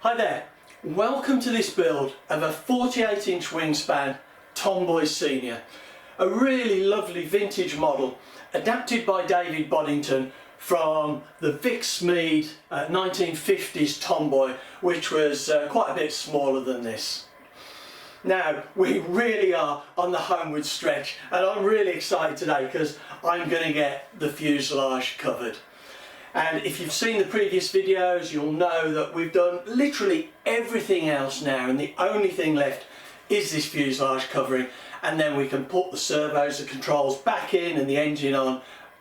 Hi there, welcome to this build of a 48-inch wingspan Tomboy Senior. A really lovely vintage model adapted by David Boddington from the Vic Smeeds 1950s Tomboy, which was quite a bit smaller than this. Now we really are on the homeward stretch and I'm really excited today because I'm going to get the fuselage covered. And if you've seen the previous videos, you'll know that we've done literally everything else now, and the only thing left is this fuselage covering, and then we can put the servos, the controls back in and the engine on,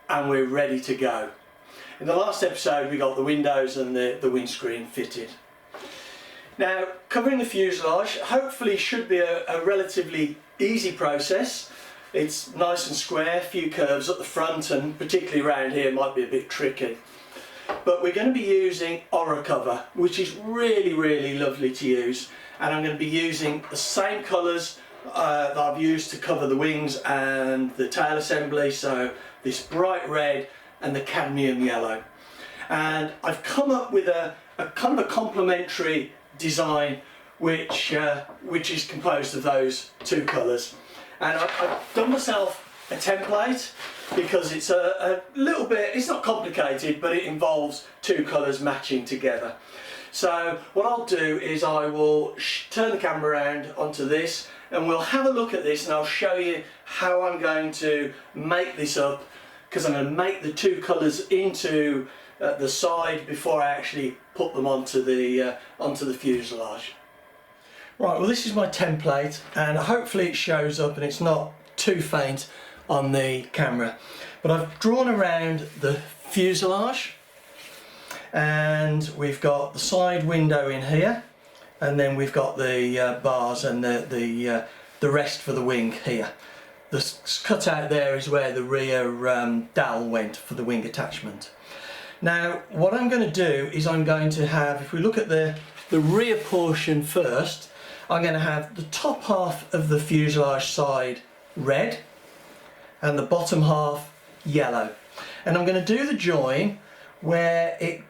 and we're ready to go. In the last episode we got the windows and the windscreen fitted. Now, covering the fuselage hopefully should be a relatively easy process. It's nice and square, a few curves at the front, and particularly around here might be a bit tricky. But we're going to be using Oracover, which is really lovely to use, and I'm going to be using the same colours that I've used to cover the wings and the tail assembly, so this bright red and the cadmium yellow. And I've come up with a kind of a complementary design which is composed of those two colours. And I've done myself a template because it's a little bit, it's not complicated, but it involves two colours matching together. So what I'll do is I will turn the camera around onto this and we'll have a look at this, and I'll show you how I'm going to make this up, because I'm going to make the two colours into the side before I actually put them onto the fuselage. Right, well this is my template and hopefully it shows up and it's not too faint on the camera. But I've drawn around the fuselage and we've got the side window in here, and then we've got the bars and the rest for the wing here. The cutout there is where the rear dowel went for the wing attachment. Now what I'm going to do is I'm going to have, if we look at the rear portion first, I'm going to have the top half of the fuselage side red and the bottom half yellow, and I'm going to do the join where it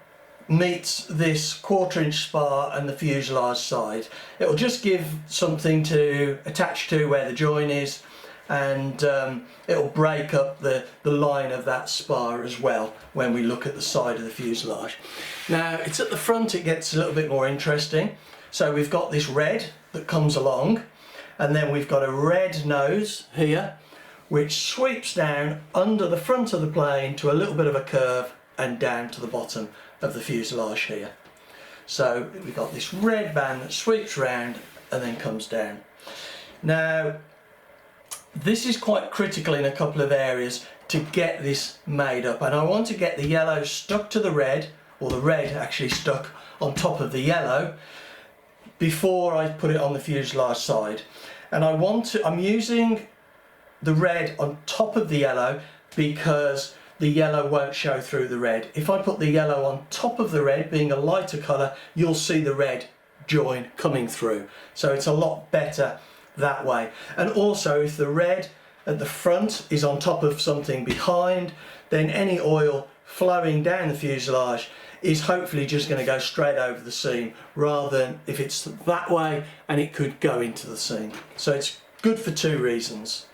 meets this 1/4 inch spar and the fuselage side. It'll just give something to attach to where the join is, and it'll break up the line of that spar as well when we look at the side of the fuselage. Now it's at the front it gets a little bit more interesting. So we've got this red that comes along, and then we've got a red nose here which sweeps down under the front of the plane to a little bit of a curve and down to the bottom of the fuselage here. So we've got this red band that sweeps round and then comes down. Now this is quite critical in a couple of areas to get this made up, and I want to get the yellow stuck to the red, or the red actually stuck on top of the yellow before I put it on the fuselage side. And I'm using the red on top of the yellow because the yellow won't show through the red. If I put the yellow on top of the red, being a lighter colour, you'll see the red join coming through. So it's a lot better that way. And also if the red at the front is on top of something behind, then any oil flowing down the fuselage is hopefully just going to go straight over the seam, rather than if it's that way and it could go into the seam. So it's good for two reasons.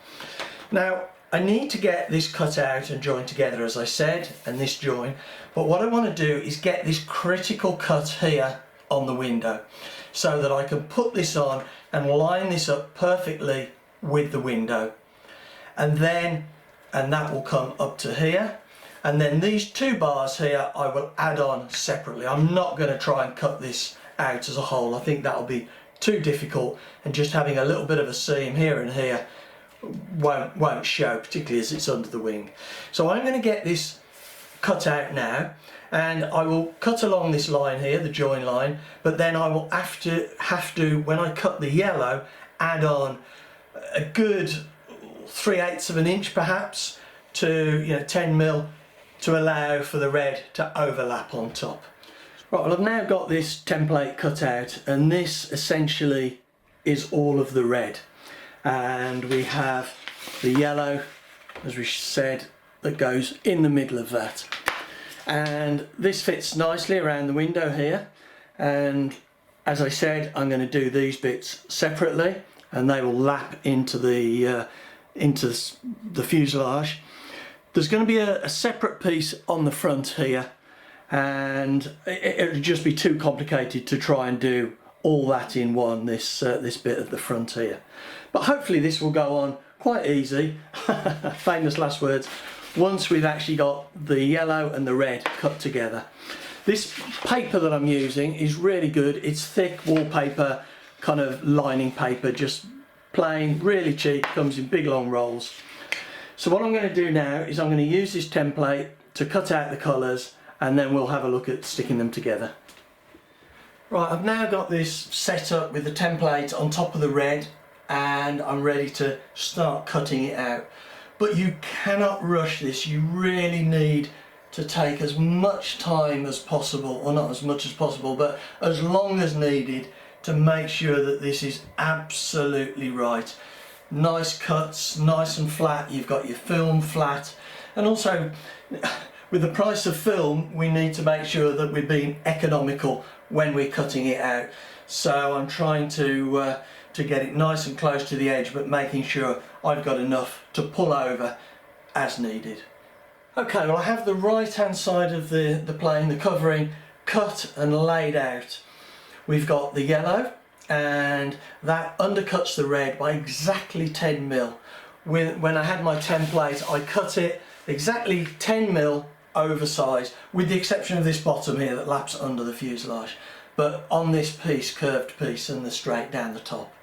Now I need to get this cut out and joined together, as I said, and this join, but what I want to do is get this critical cut here on the window so that I can put this on and line this up perfectly with the window, and that will come up to here. And then these two bars here I will add on separately. I'm not going to try and cut this out as a whole. I think that'll be too difficult, and just having a little bit of a seam here and here won't show, particularly as it's under the wing. So I'm going to get this cut out now, and I will cut along this line here, the join line, but then I will have to when I cut the yellow, add on a good 3/8 of an inch perhaps to 10 mil to allow for the red to overlap on top. Right, well I've now got this template cut out, and this essentially is all of the red, and we have the yellow, as we said, that goes in the middle of that. And this fits nicely around the window here, and As I said, I'm going to do these bits separately and they will lap into the fuselage. There's going to be a separate piece on the front here, and it would just be too complicated to try and do all that in one, this bit at the front here. But hopefully this will go on quite easy, famous last words, once we've actually got the yellow and the red cut together. This paper that I'm using is really good. It's thick wallpaper, kind of lining paper, just plain, really cheap, comes in big long rolls. So what I'm going to do now is I'm going to use this template to cut out the colours, and then we'll have a look at sticking them together. Right, I've now got this set up with the template on top of the red, and I'm ready to start cutting it out. But you cannot rush this. You really need to take as much time as possible, or not as much as possible, but as long as needed, to make sure that this is absolutely right. Nice cuts, nice and flat. You've got your film flat, and also with the price of film we need to make sure that we're being economical when we're cutting it out. So I'm trying to get it nice and close to the edge, but making sure I've got enough to pull over as needed. Okay, well I have the right hand side of the plane, the covering, cut and laid out. We've got the yellow, and that undercuts the red by exactly 10 mil. When I had my template, I cut it exactly 10 mil oversized, with the exception of this bottom here that laps under the fuselage, but on this piece, curved piece, and the straight down the top.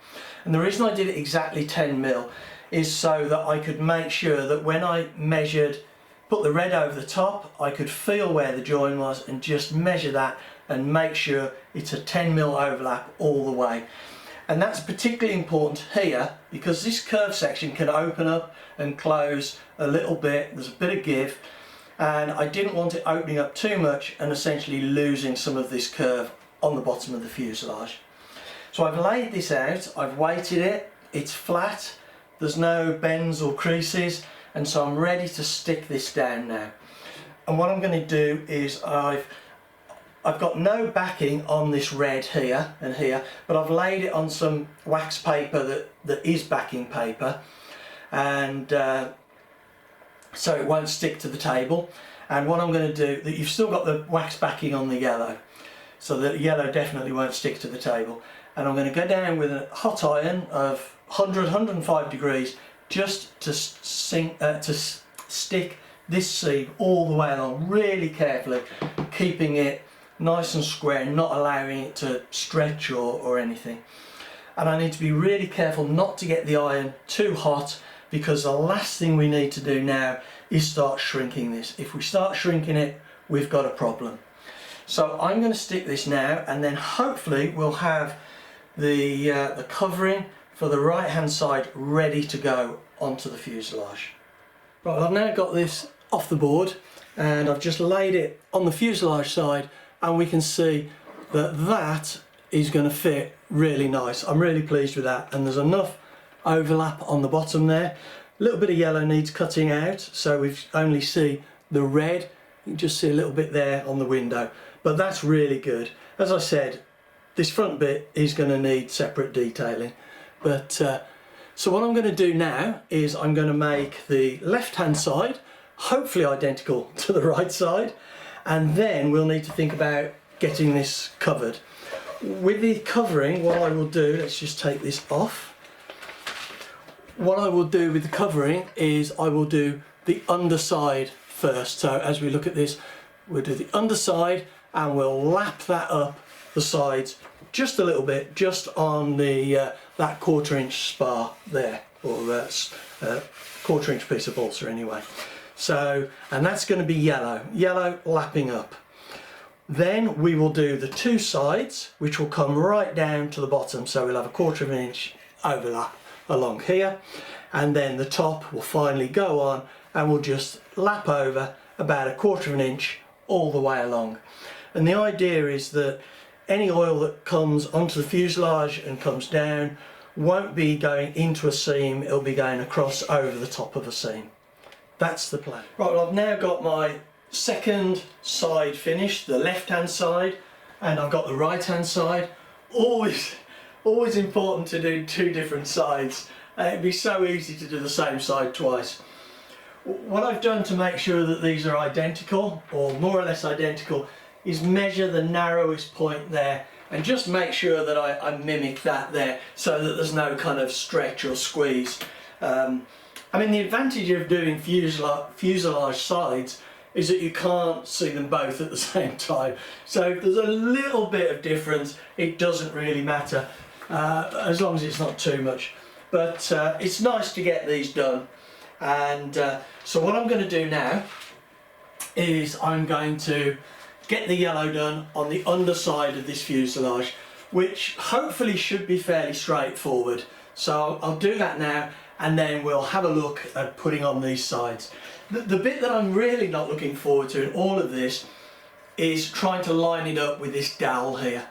And the reason I did it exactly 10 mil is so that I could make sure that when I measured, put the red over the top, I could feel where the join was and just measure that and make sure it's a 10 mil overlap all the way. And that's particularly important here because this curve section can open up and close a little bit. There's a bit of give, and I didn't want it opening up too much and essentially losing some of this curve on the bottom of the fuselage. So I've laid this out, I've weighted it, it's flat, there's no bends or creases, and so I'm ready to stick this down now. And what I'm going to do is I've got no backing on this red here and here, but I've laid it on some wax paper that is backing paper, and so it won't stick to the table. And what I'm going to do, that you've still got the wax backing on the yellow, so the yellow definitely won't stick to the table. And I'm going to go down with a hot iron of 105 degrees just to stick this sleeve all the way along, really carefully, keeping it nice and square, not allowing it to stretch or anything. And I need to be really careful not to get the iron too hot, because the last thing we need to do now is start shrinking this. If we start shrinking it, we've got a problem. So I'm going to stick this now, and then hopefully we'll have the covering for the right hand side ready to go onto the fuselage. Right, I've now got this off the board and I've just laid it on the fuselage side, and we can see that that is going to fit really nice. I'm really pleased with that, and there's enough overlap on the bottom there. A little bit of yellow needs cutting out, so we only see the red. You can just see a little bit there on the window, but that's really good. As I said, this front bit is going to need separate detailing, but so what I'm going to do now is I'm going to make the left hand side hopefully identical to the right side, and then we'll need to think about getting this covered. With the covering, what I will do, let's just take this off. What I will do with the covering is I will do the underside first. So as we look at this, we'll do the underside and we'll lap that up the sides just a little bit, just on the that 1/4 inch spar there, or quarter inch piece of balsa anyway. So, and that's going to be yellow lapping up. Then we will do the two sides, which will come right down to the bottom, so we'll have a 1/4 inch overlap along here, and then the top will finally go on and we'll just lap over about a 1/4 inch all the way along. And the idea is that any oil that comes onto the fuselage and comes down won't be going into a seam, it'll be going across over the top of a seam. That's the plan. Right, well, I've now got my second side finished, the left hand side, and I've got the right hand side. always important to do two different sides. It'd be so easy to do the same side twice. What I've done to make sure that these are identical, or more or less identical, is measure the narrowest point there and just make sure that I mimic that there so that there's no kind of stretch or squeeze. I mean, the advantage of doing fuselage sides is that you can't see them both at the same time. So if there's a little bit of difference, it doesn't really matter, as long as it's not too much. But it's nice to get these done. And so what I'm going to do now is I'm going to get the yellow done on the underside of this fuselage, which hopefully should be fairly straightforward. So I'll do that now, and then we'll have a look at putting on these sides. The bit that I'm really not looking forward to in all of this is trying to line it up with this dowel here.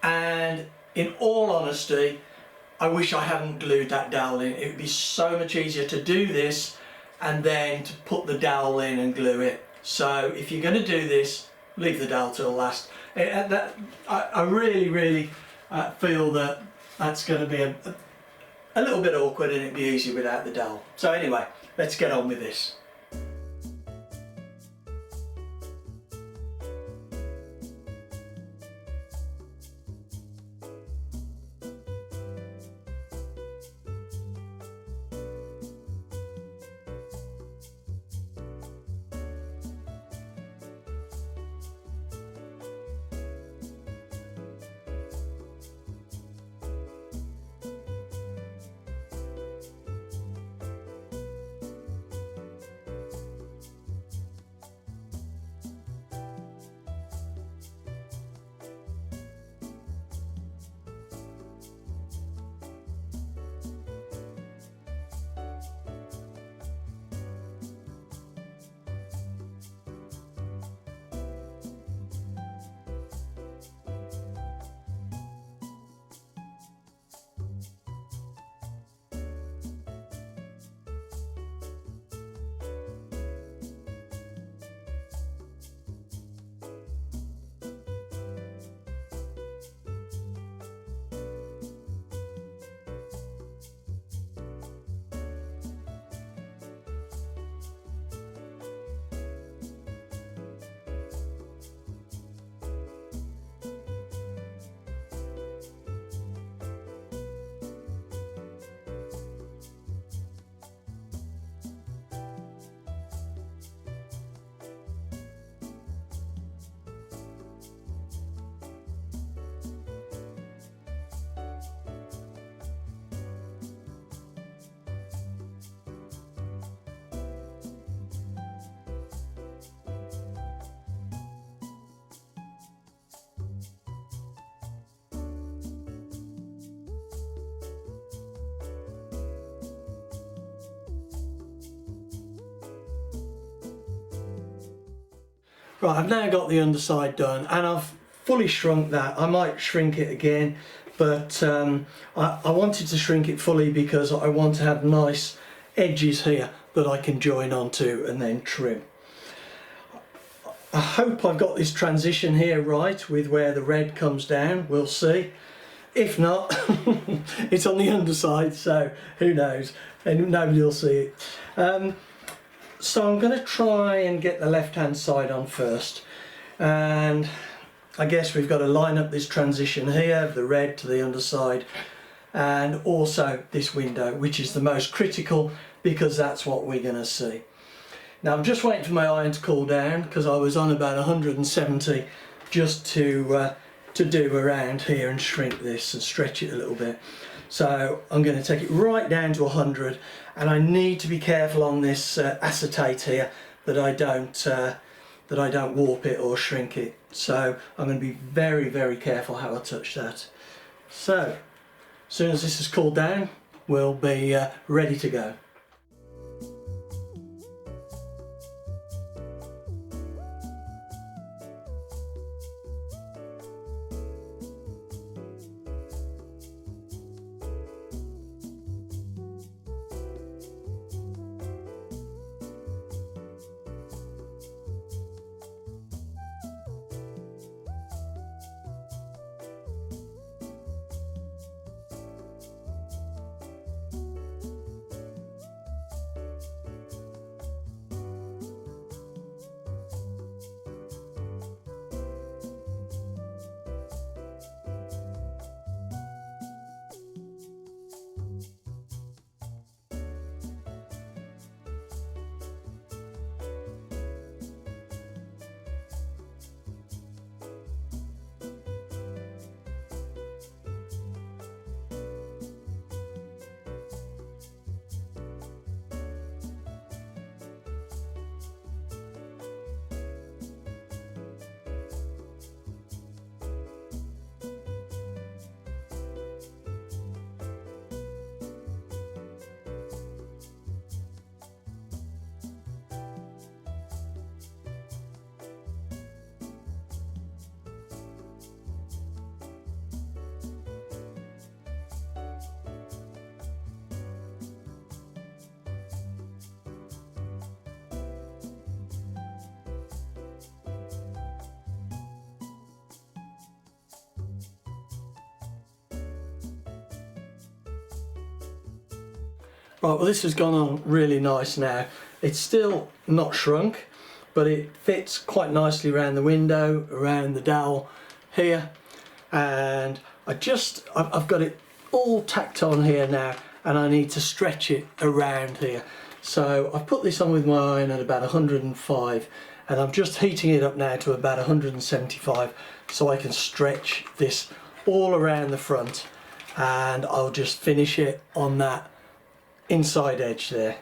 And in all honesty, I wish I hadn't glued that dowel in. It would be so much easier to do this and then to put the dowel in and glue it. So if you're going to do this, leave the dowel till last. I really feel that that's going to be a little bit awkward, and it'd be easier without the dowel. So anyway, let's get on with this. Right, I've now got the underside done, and I've fully shrunk that. I might shrink it again, but I wanted to shrink it fully because I want to have nice edges here that I can join onto and then trim. I hope I've got this transition here right with where the red comes down. We'll see. If not, it's on the underside, so who knows, and nobody will see it. So I'm going to try and get the left hand side on first, and I guess we've got to line up this transition here, the red to the underside, and also this window, which is the most critical because that's what we're going to see. Now I'm just waiting for my iron to cool down because I was on about 170 just to do around here and shrink this and stretch it a little bit. So I'm going to take it right down to 100, and I need to be careful on this acetate here that I don't warp it or shrink it. So I'm going to be very careful how I touch that. So as soon as this has cooled down, we'll be ready to go. Right, well this has gone on really nice now. It's still not shrunk, but it fits quite nicely around the window, around the dowel here, and I've got it all tacked on here now, and I need to stretch it around here. So I've put this on with my iron at about 105, and I'm just heating it up now to about 175 so I can stretch this all around the front, and I'll just finish it on that inside edge there,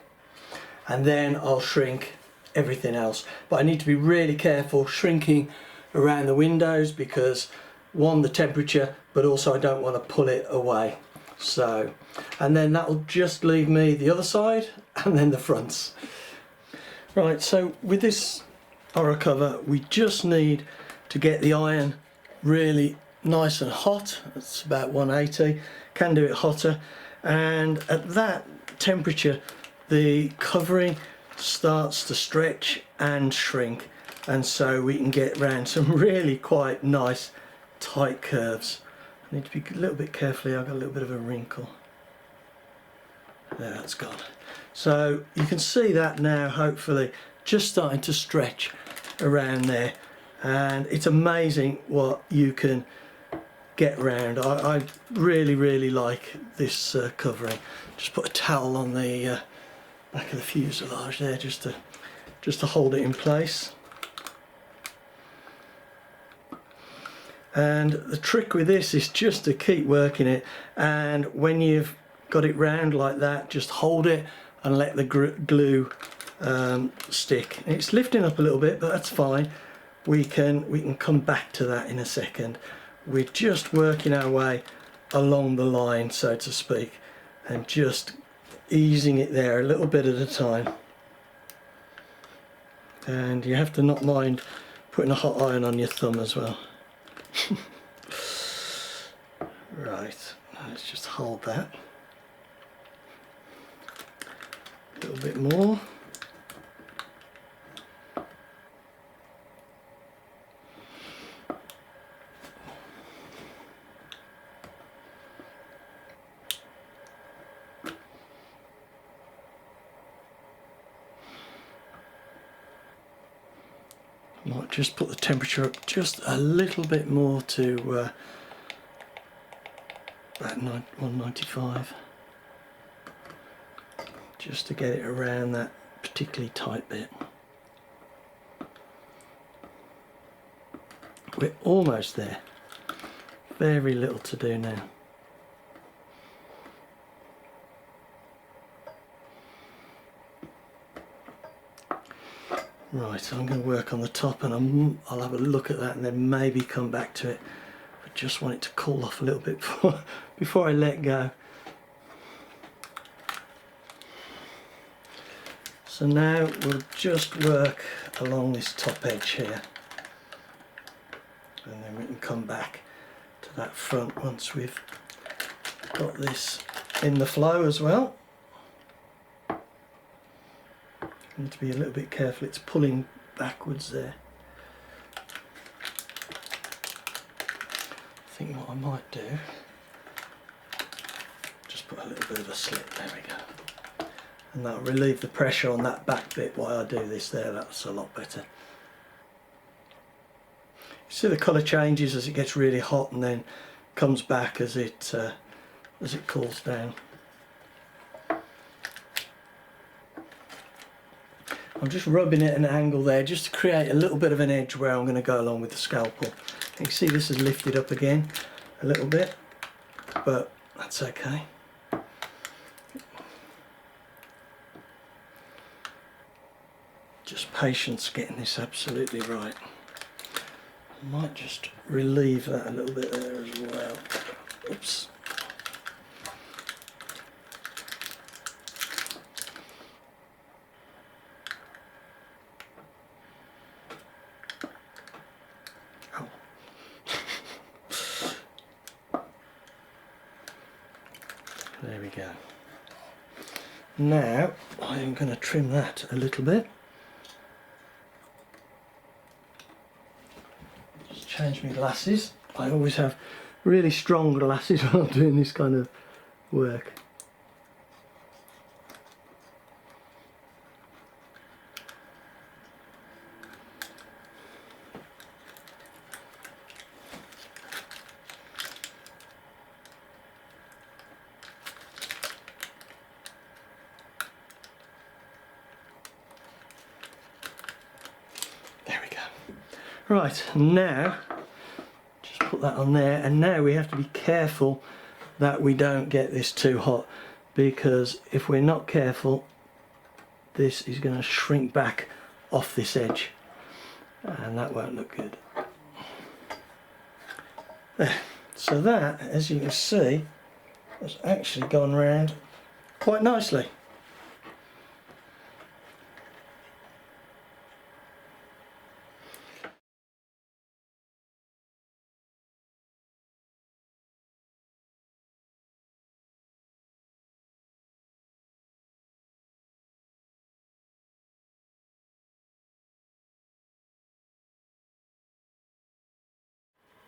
and then I'll shrink everything else. But I need to be really careful shrinking around the windows because one, the temperature, but also I don't want to pull it away. So, and then that'll just leave me the other side and then the fronts. Right, so with this Oracover we just need to get the iron really nice and hot. It's about 180, can do it hotter, and at that temperature the covering starts to stretch and shrink, and so we can get around some really quite nice tight curves. I need to be a little bit careful here, I've got a little bit of a wrinkle. There, that's gone. So you can see that now, hopefully, just starting to stretch around there, and it's amazing what you can get round. I really like this covering. Just put a towel on the back of the fuselage there just to hold it in place. And the trick with this is just to keep working it, and when you've got it round like that, just hold it and let the glue stick. It's lifting up a little bit, but that's fine. We can come back to that in a second. We're just working our way along the line, so to speak, and just easing it there a little bit at a time. And you have to not mind putting a hot iron on your thumb as well. Right, let's just hold that a little bit more. Might just put the temperature up just a little bit more to about 195, just to get it around that particularly tight bit. We're almost there, very little to do now. Right, so I'm going to work on the top, and I'll have a look at that and then maybe come back to it. I just want it to cool off a little bit before I let go. So now we'll just work along this top edge here, and then we can come back to that front once we've got this in the flow as well. Need to be a little bit careful, it's pulling backwards there. I think what I might do, just put a little bit of a slip, there we go. And that'll relieve the pressure on that back bit while I do this there, that's a lot better. You see the colour changes as it gets really hot and then comes back as it cools down. I'm just rubbing it at an angle there just to create a little bit of an edge where I'm going to go along with the scalpel. You can see this is lifted up again a little bit, but that's okay. Just patience getting this absolutely right. I might just relieve that a little bit there as well. Oops. There we go. Now I'm going to trim that a little bit. Just change my glasses. I always have really strong glasses when I'm doing this kind of work. Right, now just put that on there, and now we have to be careful that we don't get this too hot, because if we're not careful this is going to shrink back off this edge and that won't look good. There. So that, as you can see, has actually gone round quite nicely.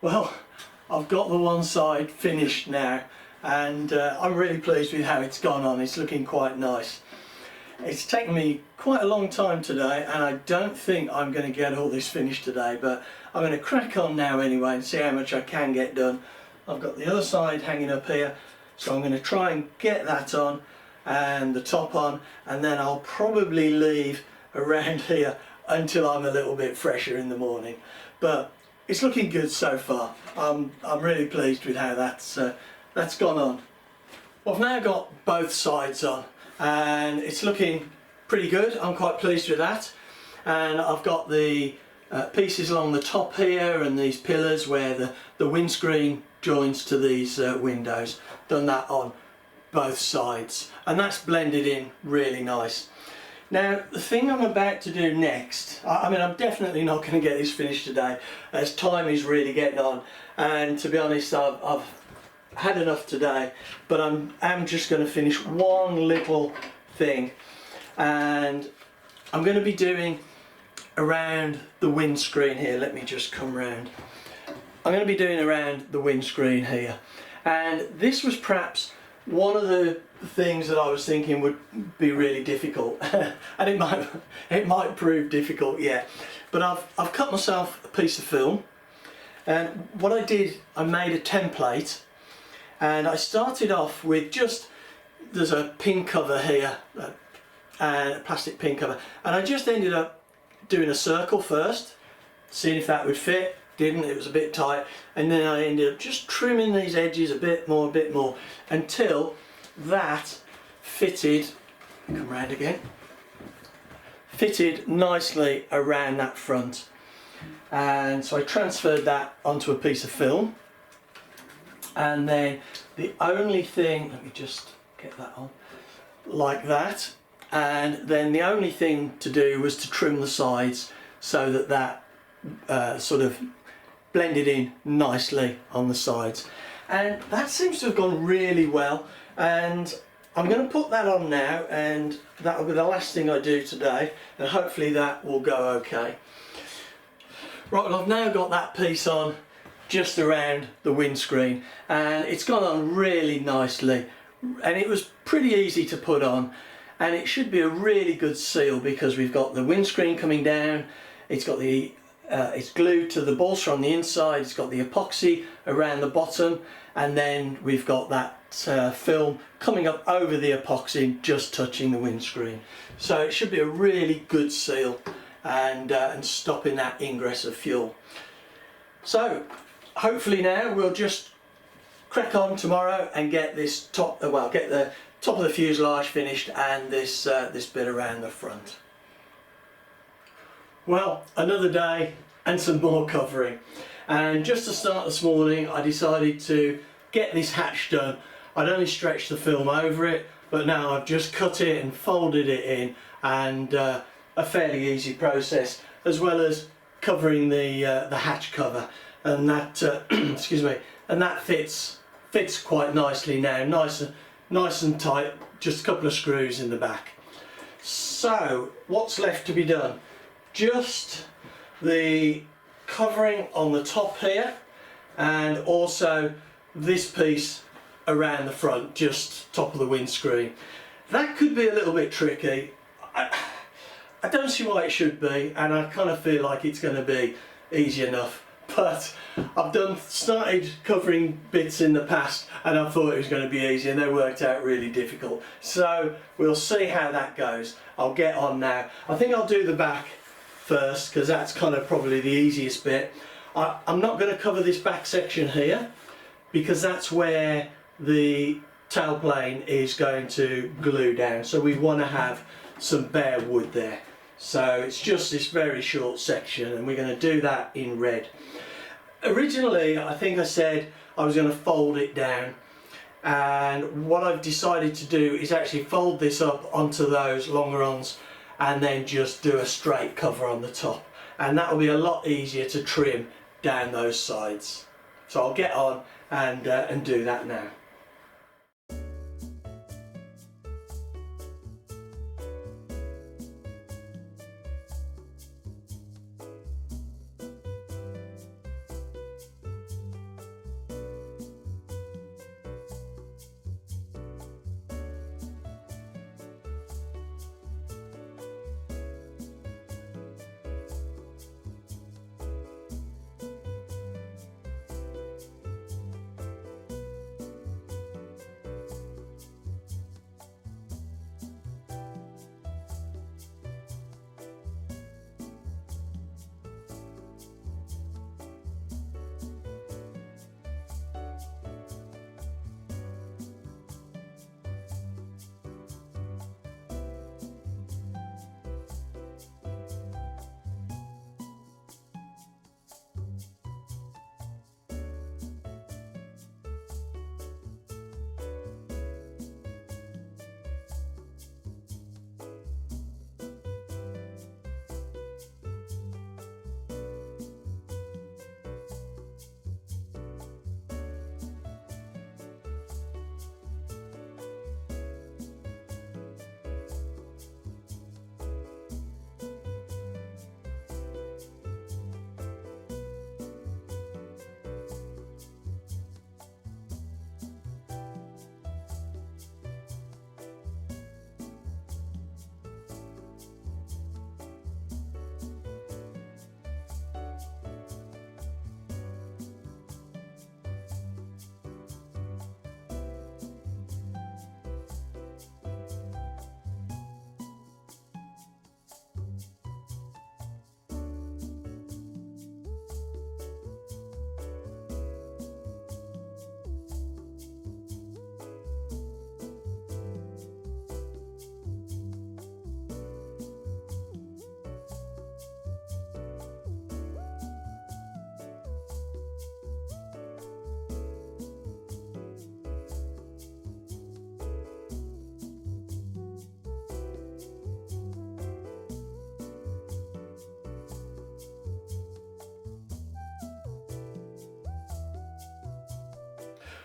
Well, I've got the one side finished now, and I'm really pleased with how it's gone on. It's looking quite nice. It's taken me quite a long time today, and I don't think I'm going to get all this finished today, but I'm going to crack on now anyway and see how much I can get done. I've got the other side hanging up here, so I'm going to try and get that on and the top on, and then I'll probably leave around here until I'm a little bit fresher in the morning. But it's looking good so far. I'm really pleased with how that's gone on. Well, I've now got both sides on and it's looking pretty good. I'm quite pleased with that. And I've got the pieces along the top here and these pillars where the windscreen joins to these windows. Done that on both sides, and that's blended in really nice. Now, the thing I'm about to do next, I mean, I'm definitely not going to get this finished today, as time is really getting on, and to be honest, I've had enough today, but I'm just going to finish one little thing, and I'm going to be doing around the windscreen here. Let me just come round. I'm going to be doing around the windscreen here, and this was perhaps one of the things that I was thinking would be really difficult, and it might prove difficult yet. But I've cut myself a piece of film, and what I did, I made a template, and I started off with there's a pin cover here, and a plastic pin cover, and I just ended up doing a circle first, seeing if that would fit. Didn't, it was a bit tight, and then I ended up just trimming these edges a bit more, until that fitted, come round again, fitted nicely around that front. And so I transferred that onto a piece of film, and then the only thing, let me just get that on, like that, and then the only thing to do was to trim the sides so that sort of blended in nicely on the sides, and that seems to have gone really well. And I'm going to put that on now, and that will be the last thing I do today, and hopefully that will go okay. Right, well, I've now got that piece on just around the windscreen, and it's gone on really nicely, and it was pretty easy to put on, and it should be a really good seal because we've got the windscreen coming down, it's got the it's glued to the bolster on the inside, it's got the epoxy around the bottom, and then we've got that film coming up over the epoxy, just touching the windscreen. So it should be a really good seal, and stopping that ingress of fuel. So hopefully now we'll just crack on tomorrow and get this get the top of the fuselage finished, and this bit around the front. Well, another day and some more covering, and just to start this morning I decided to get this hatch done. I'd only stretched the film over it, but now I've just cut it and folded it in, and a fairly easy process, as well as covering the hatch cover, and that excuse me, and that fits quite nicely now, nice and tight, just a couple of screws in the back. So what's left to be done? Just the covering on the top here, and also this piece around the front, just top of the windscreen. That could be a little bit tricky. I don't see why it should be, and I kind of feel like it's going to be easy enough, but I've started covering bits in the past and I thought it was going to be easy, and they worked out really difficult. So we'll see how that goes. I'll get on now. I think I'll do the back first, because that's kind of probably the easiest bit. I'm not going to cover this back section here because that's where the tailplane is going to glue down, so we want to have some bare wood there. So it's just this very short section, and we're going to do that in red. Originally I think I said I was going to fold it down, and what I've decided to do is actually fold this up onto those longerons and then just do a straight cover on the top, and that will be a lot easier to trim down those sides. So I'll get on and do that now.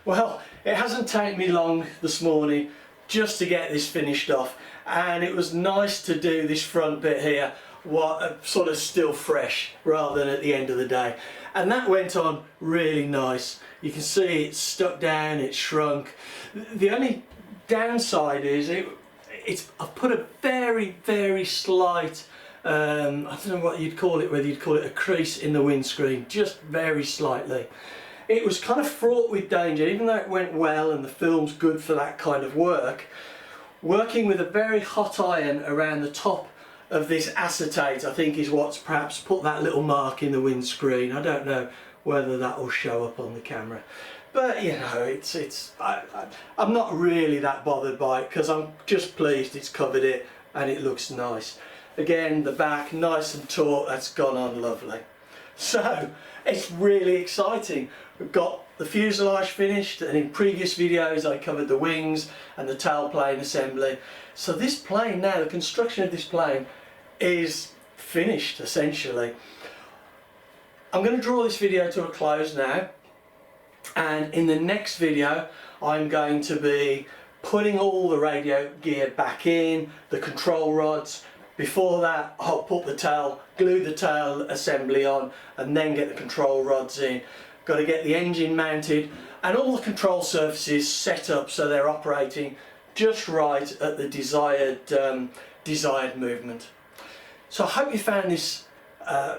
Well, it hasn't taken me long this morning just to get this finished off, and it was nice to do this front bit here what sort of still fresh rather than at the end of the day, and that went on really nice. You can see it's stuck down, it's shrunk. The only downside is I've put a very slight I don't know what you'd call it, whether you'd call it a crease in the windscreen, just very slightly. It was kind of fraught with danger, even though it went well and the film's good for that kind of work. Working with a very hot iron around the top of this acetate, I think, is what's perhaps put that little mark in the windscreen. I don't know whether that will show up on the camera, but you know, I'm not really that bothered by it because I'm just pleased it's covered it and it looks nice. Again, the back nice and taut, that's gone on lovely. So it's really exciting. We've got the fuselage finished, and in previous videos I covered the wings and the tailplane assembly. So this plane now, the construction of this plane is finished essentially. I'm going to draw this video to a close now, and in the next video I'm going to be putting all the radio gear back in, the control rods. Before that, I'll put the tail, glue the tail assembly on, and then get the control rods in. Got to get the engine mounted and all the control surfaces set up so they're operating just right at the desired movement. So I hope you found this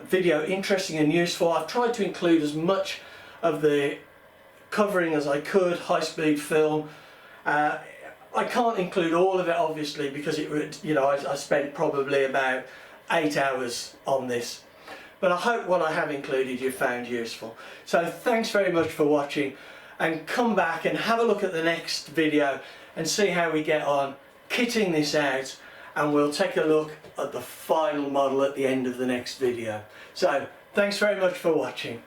video interesting and useful. I've tried to include as much of the covering as I could, high-speed film. I can't include all of it obviously because it would, you know, I spent probably about 8 hours on this. But I hope what I have included you found useful. So thanks very much for watching, and come back and have a look at the next video and see how we get on kitting this out, and we'll take a look at the final model at the end of the next video. So thanks very much for watching.